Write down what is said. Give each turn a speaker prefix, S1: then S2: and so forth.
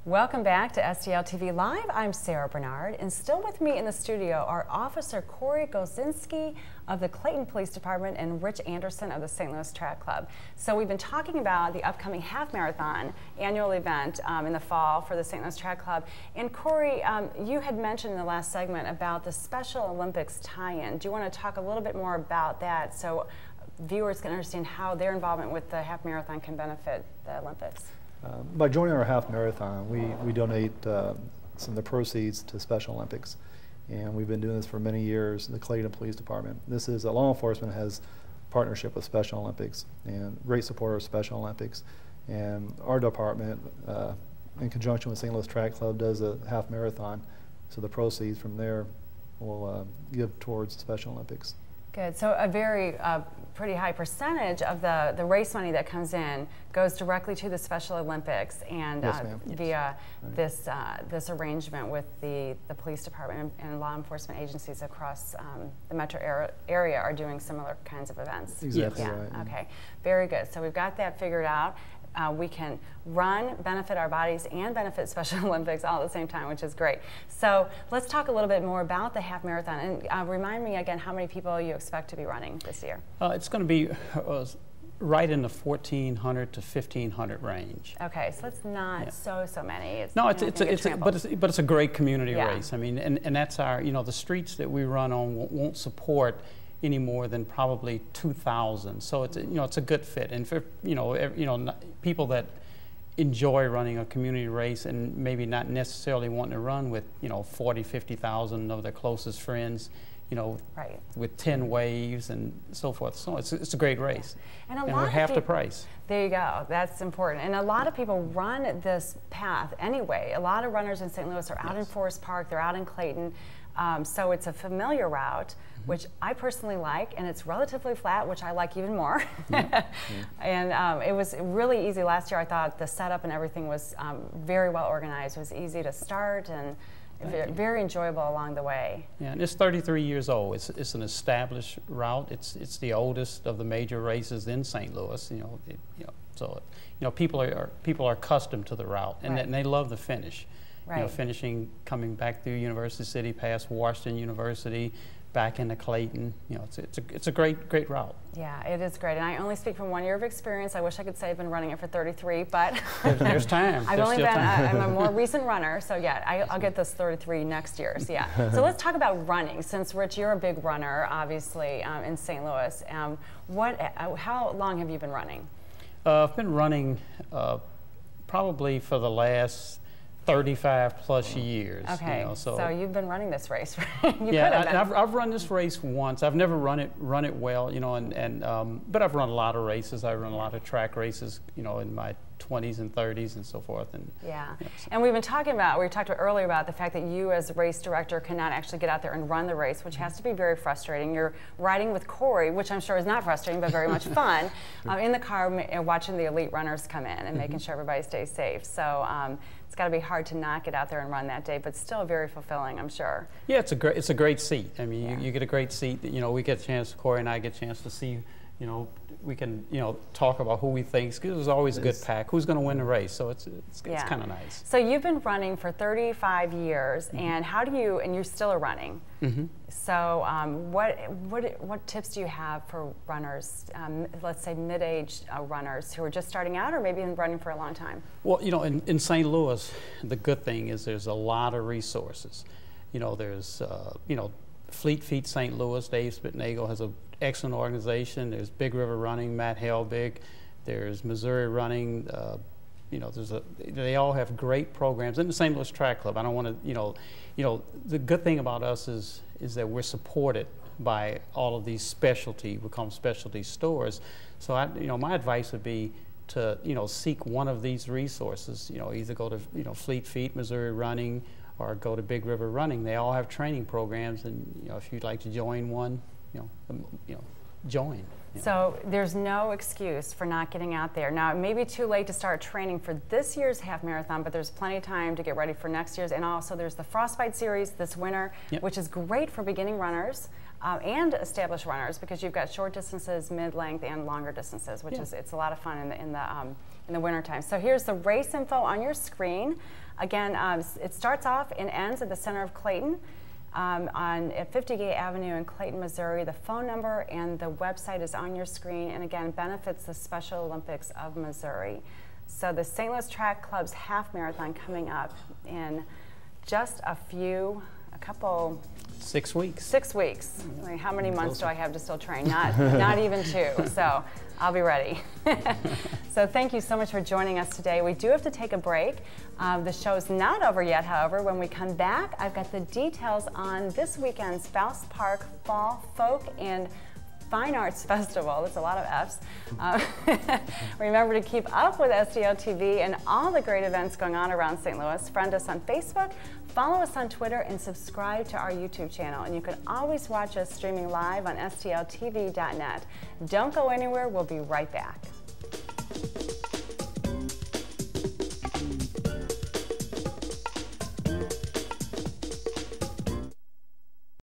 S1: Welcome back to STL TV Live. I'm Sarah Bernard, and still with me in the studio are Officer Korey Golcynski of the Clayton Police Department and Rich Anderson of the St. Louis Track Club. So we've been talking about the upcoming half marathon annual event in the fall for the St. Louis Track Club. And Korey, you had mentioned in the last segment about the Special Olympics tie-in. Do you want to talk a little bit more about that so viewers can understand how their involvement with the half marathon can benefit the Olympics?
S2: By joining our half marathon, we donate some of the proceeds to Special Olympics, and we've been doing this for many years in the Clayton Police Department. This is law enforcement has partnership with Special Olympics and great supporter of Special Olympics, and our department, in conjunction with St. Louis Track Club, does a half marathon, so the proceeds from there will give towards Special Olympics.
S1: Good. So a very pretty high percentage of the race money that comes in goes directly to the Special Olympics, and
S2: yes,
S1: via this arrangement with the police department and law enforcement agencies across the metro area are doing similar kinds of events.
S2: Exactly.
S1: Yeah.
S2: Right.
S1: Okay. Very good. So we've got that figured out. We can run, benefit our bodies, and benefit Special Olympics all at the same time, which is great. So let's talk a little bit more about the half marathon, and remind me again how many people you expect to be running this year.
S3: It's going to be right in the 1,400 to 1,500 range.
S1: Okay, so it's not so many. It's,
S3: no, but it's a great community race. I mean, and that's our, the streets that we run on won't support any more than probably 2,000. So it's it's a good fit, and for people that enjoy running a community race and maybe not necessarily wanting to run with 40, 50,000 of their closest friends,
S1: right,
S3: with 10 waves and so forth. So it's a great race,
S1: and
S3: we're half the price.
S1: There you go. That's important. And a lot of people run this path anyway. A lot of runners in St. Louis are out in Forest Park. They're out in Clayton. So it's a familiar route, which I personally like, and it's relatively flat, which I like even more. And it was really easy last year. I thought the setup and everything was very well organized. It was easy to start and very enjoyable along the way.
S3: Yeah, and it's 33 years old. It's an established route. It's the oldest of the major races in St. Louis. So people are accustomed to the route, and, and they love the finish.
S1: Right.
S3: Finishing, coming back through University City, past Washington University, back into Clayton. It's a great route.
S1: Yeah, it is great. And I only speak from 1 year of experience. I wish I could say I've been running it for 33, but
S3: there's time.
S1: I'm a more recent runner, so yeah, I'll get this 33 next year. So yeah. So let's talk about running. Since Rich, you're a big runner, obviously, in St. Louis. How long have you been running?
S3: I've been running probably for the last 35 plus years.
S1: Okay, so you've been running this race.
S3: I've run this race once. I've never run it well, but I've run a lot of races. I run a lot of track races, in my 20s and 30s and so forth. And
S1: and we talked about earlier about the fact that you as a race director cannot actually get out there and run the race, which has to be very frustrating. You're riding with Korey, which I'm sure is not frustrating, but very much fun, in the car watching the elite runners come in and making sure everybody stays safe. So it's got to be hard to not get out there and run that day, but still very fulfilling, I'm sure.
S3: Yeah, it's a great seat. I mean, you get a great seat. We get a chance, Korey and I get a chance to see. We can talk about who we think, because there's always a good pack. Who's going to win the race? So it's kind of nice.
S1: So you've been running for 35 years, and and you still are running. So what tips do you have for runners, let's say mid-aged runners who are just starting out or maybe been running for a long time? Well,
S3: in St. Louis, the good thing is there's a lot of resources. There's Fleet Feet St. Louis, Dave Spitnagle has an excellent organization. There's Big River Running, Matt Helbig. There's Missouri Running. They all have great programs. And the St. Louis Track Club. I don't want to, the good thing about us is that we're supported by all of these we call them specialty stores. So my advice would be to seek one of these resources. Either go to Fleet Feet, Missouri Running, or go to Big River Running. They all have training programs, and if you'd like to join one, join.
S1: So there's no excuse for not getting out there. Now, it may be too late to start training for this year's half marathon, but there's plenty of time to get ready for next year's. And also there's the Frostbite Series this winter, which is great for beginning runners. and established runners, because you've got short distances, mid-length, and longer distances, which is, it's a lot of fun in the wintertime. So here's the race info on your screen. Again, it starts off and ends at the center of Clayton at 50 Gate Avenue in Clayton, Missouri. The phone number and the website is on your screen, and again, benefits the Special Olympics of Missouri. So the St. Louis Track Club's half marathon coming up in just a couple
S3: 6 weeks.
S1: 6 weeks. Like, how many months do I have to still train? Not even 2. So I'll be ready. So thank you so much for joining us today. We do have to take a break. The show's not over yet, however. When we come back, I've got the details on this weekend's Faust Park Fall Folk and Fine Arts Festival. That's a lot of F's. Remember to keep up with STL TV and all the great events going on around St. Louis. Friend us on Facebook, follow us on Twitter, and subscribe to our YouTube channel. And you can always watch us streaming live on STLTV.net. Don't go anywhere. We'll be right back.